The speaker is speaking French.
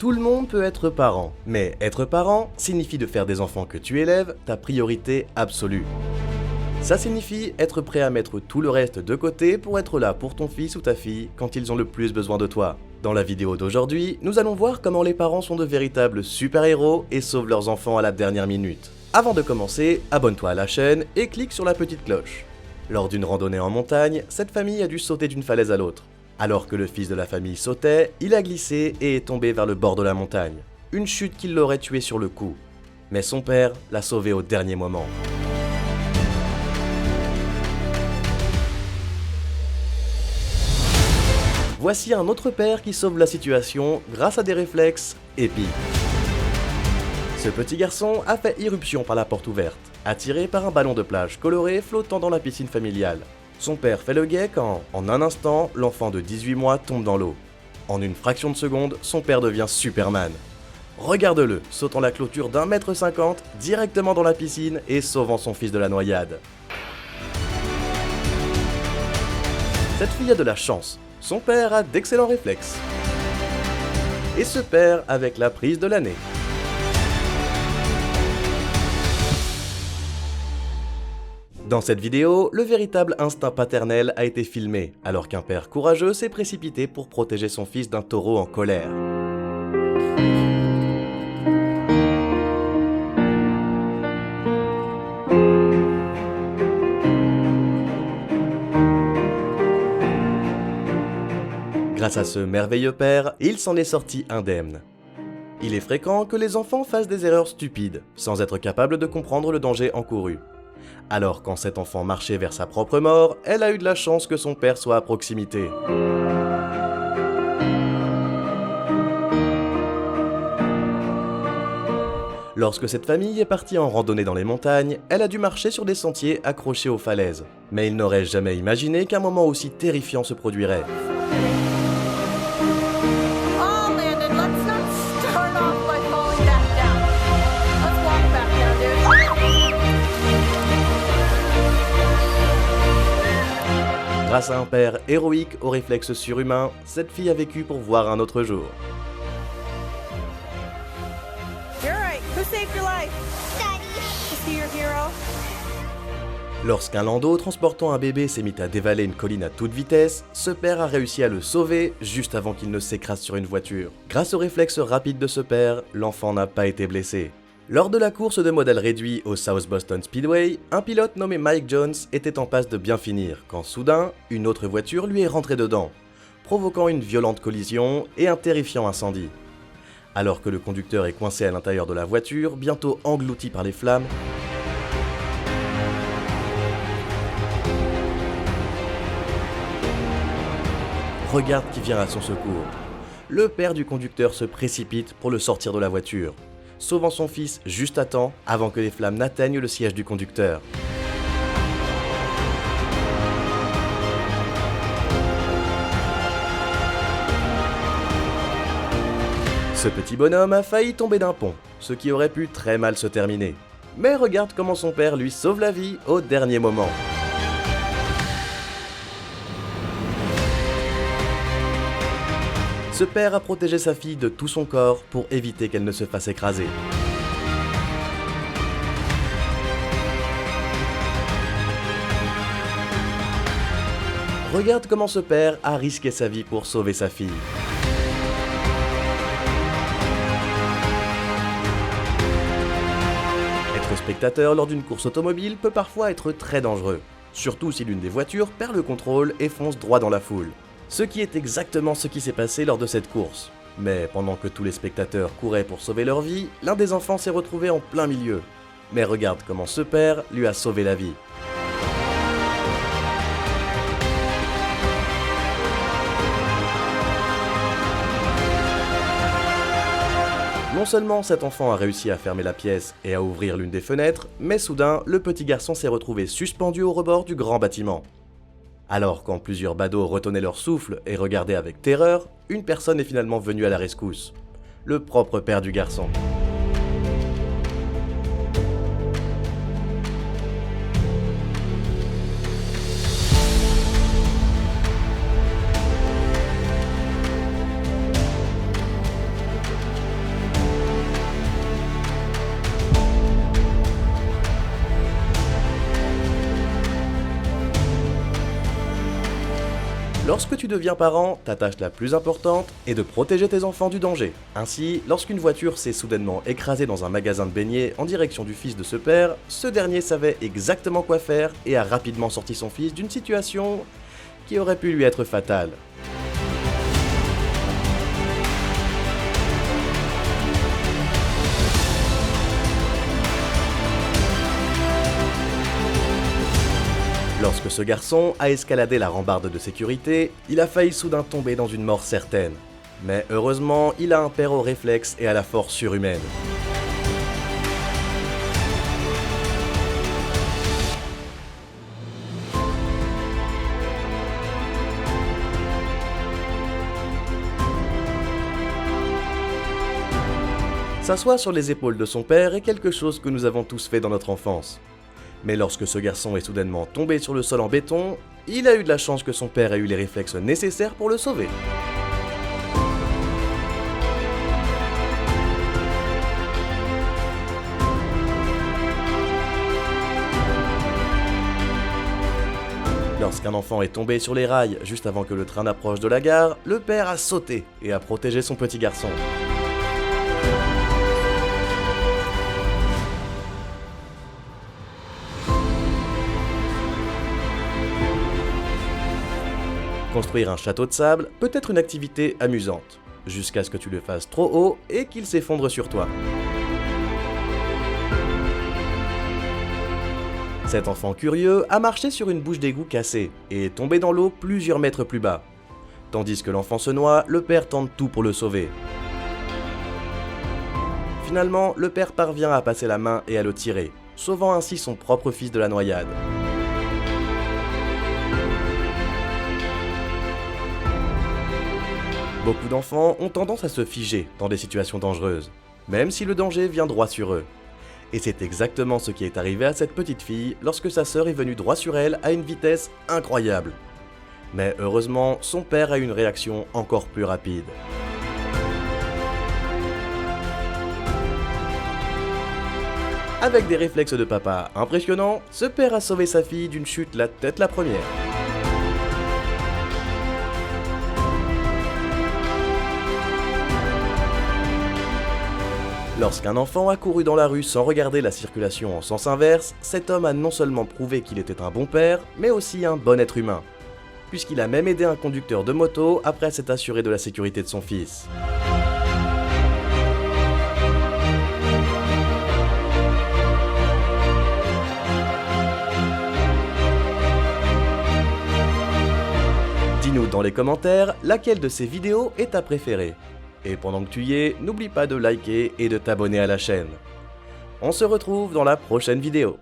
Tout le monde peut être parent, mais être parent signifie de faire des enfants que tu élèves ta priorité absolue. Ça signifie être prêt à mettre tout le reste de côté pour être là pour ton fils ou ta fille quand ils ont le plus besoin de toi. Dans la vidéo d'aujourd'hui, nous allons voir comment les parents sont de véritables super-héros et sauvent leurs enfants à la dernière minute. Avant de commencer, abonne-toi à la chaîne et clique sur la petite cloche. Lors d'une randonnée en montagne, cette famille a dû sauter d'une falaise à l'autre. Alors que le fils de la famille sautait, il a glissé et est tombé vers le bord de la montagne. Une chute qui l'aurait tué sur le coup. Mais son père l'a sauvé au dernier moment. Voici un autre père qui sauve la situation grâce à des réflexes épiques. Ce petit garçon a fait irruption par la porte ouverte, attiré par un ballon de plage coloré flottant dans la piscine familiale. Son père fait le guet quand, en un instant, l'enfant de 18 mois tombe dans l'eau. En une fraction de seconde, son père devient Superman. Regarde-le, sautant la clôture d'1,50 m directement dans la piscine et sauvant son fils de la noyade. Cette fille a de la chance. Son père a d'excellents réflexes. Et ce père avec la prise de l'année. Dans cette vidéo, le véritable instinct paternel a été filmé, alors qu'un père courageux s'est précipité pour protéger son fils d'un taureau en colère. Grâce à ce merveilleux père, il s'en est sorti indemne. Il est fréquent que les enfants fassent des erreurs stupides, sans être capables de comprendre le danger encouru. Alors quand cet enfant marchait vers sa propre mort, elle a eu de la chance que son père soit à proximité. Lorsque cette famille est partie en randonnée dans les montagnes, elle a dû marcher sur des sentiers accrochés aux falaises. Mais ils n'auraient jamais imaginé qu'un moment aussi terrifiant se produirait. Grâce à un père héroïque aux réflexes surhumains, cette fille a vécu pour voir un autre jour. Lorsqu'un landau transportant un bébé s'est mis à dévaler une colline à toute vitesse, ce père a réussi à le sauver juste avant qu'il ne s'écrase sur une voiture. Grâce aux réflexes rapides de ce père, l'enfant n'a pas été blessé. Lors de la course de modèle réduit au South Boston Speedway, un pilote nommé Mike Jones était en passe de bien finir quand soudain, une autre voiture lui est rentrée dedans, provoquant une violente collision et un terrifiant incendie. Alors que le conducteur est coincé à l'intérieur de la voiture, bientôt englouti par les flammes, regarde qui vient à son secours. Le père du conducteur se précipite pour le sortir de la voiture, sauvant son fils juste à temps avant que les flammes n'atteignent le siège du conducteur. Ce petit bonhomme a failli tomber d'un pont, ce qui aurait pu très mal se terminer. Mais regarde comment son père lui sauve la vie au dernier moment. Ce père a protégé sa fille de tout son corps pour éviter qu'elle ne se fasse écraser. Regarde comment ce père a risqué sa vie pour sauver sa fille. Être spectateur lors d'une course automobile peut parfois être très dangereux, surtout si l'une des voitures perd le contrôle et fonce droit dans la foule. Ce qui est exactement ce qui s'est passé lors de cette course. Mais pendant que tous les spectateurs couraient pour sauver leur vie, l'un des enfants s'est retrouvé en plein milieu. Mais regarde comment ce père lui a sauvé la vie. Non seulement cet enfant a réussi à fermer la pièce et à ouvrir l'une des fenêtres, mais soudain, le petit garçon s'est retrouvé suspendu au rebord du grand bâtiment. Alors quand plusieurs badauds retenaient leur souffle et regardaient avec terreur, une personne est finalement venue à la rescousse. Le propre père du garçon. Lorsque tu deviens parent, ta tâche la plus importante est de protéger tes enfants du danger. Ainsi, lorsqu'une voiture s'est soudainement écrasée dans un magasin de beignets en direction du fils de ce père, ce dernier savait exactement quoi faire et a rapidement sorti son fils d'une situation qui aurait pu lui être fatale. Lorsque ce garçon a escaladé la rambarde de sécurité, il a failli soudain tomber dans une mort certaine. Mais heureusement, il a un père au réflexe et à la force surhumaine. S'asseoir sur les épaules de son père est quelque chose que nous avons tous fait dans notre enfance. Mais lorsque ce garçon est soudainement tombé sur le sol en béton, il a eu de la chance que son père ait eu les réflexes nécessaires pour le sauver. Lorsqu'un enfant est tombé sur les rails juste avant que le train n'approche de la gare, le père a sauté et a protégé son petit garçon. Construire un château de sable peut être une activité amusante, jusqu'à ce que tu le fasses trop haut et qu'il s'effondre sur toi. Cet enfant curieux a marché sur une bouche d'égout cassée et est tombé dans l'eau plusieurs mètres plus bas. Tandis que l'enfant se noie, le père tente tout pour le sauver. Finalement, le père parvient à passer la main et à le tirer, sauvant ainsi son propre fils de la noyade. Beaucoup d'enfants ont tendance à se figer dans des situations dangereuses, même si le danger vient droit sur eux. Et c'est exactement ce qui est arrivé à cette petite fille lorsque sa sœur est venue droit sur elle à une vitesse incroyable. Mais heureusement, son père a eu une réaction encore plus rapide. Avec des réflexes de papa impressionnants, ce père a sauvé sa fille d'une chute la tête la première. Lorsqu'un enfant a couru dans la rue sans regarder la circulation en sens inverse, cet homme a non seulement prouvé qu'il était un bon père, mais aussi un bon être humain, puisqu'il a même aidé un conducteur de moto après s'être assuré de la sécurité de son fils. Dis-nous dans les commentaires laquelle de ces vidéos est ta préférée. Et pendant que tu y es, n'oublie pas de liker et de t'abonner à la chaîne. On se retrouve dans la prochaine vidéo.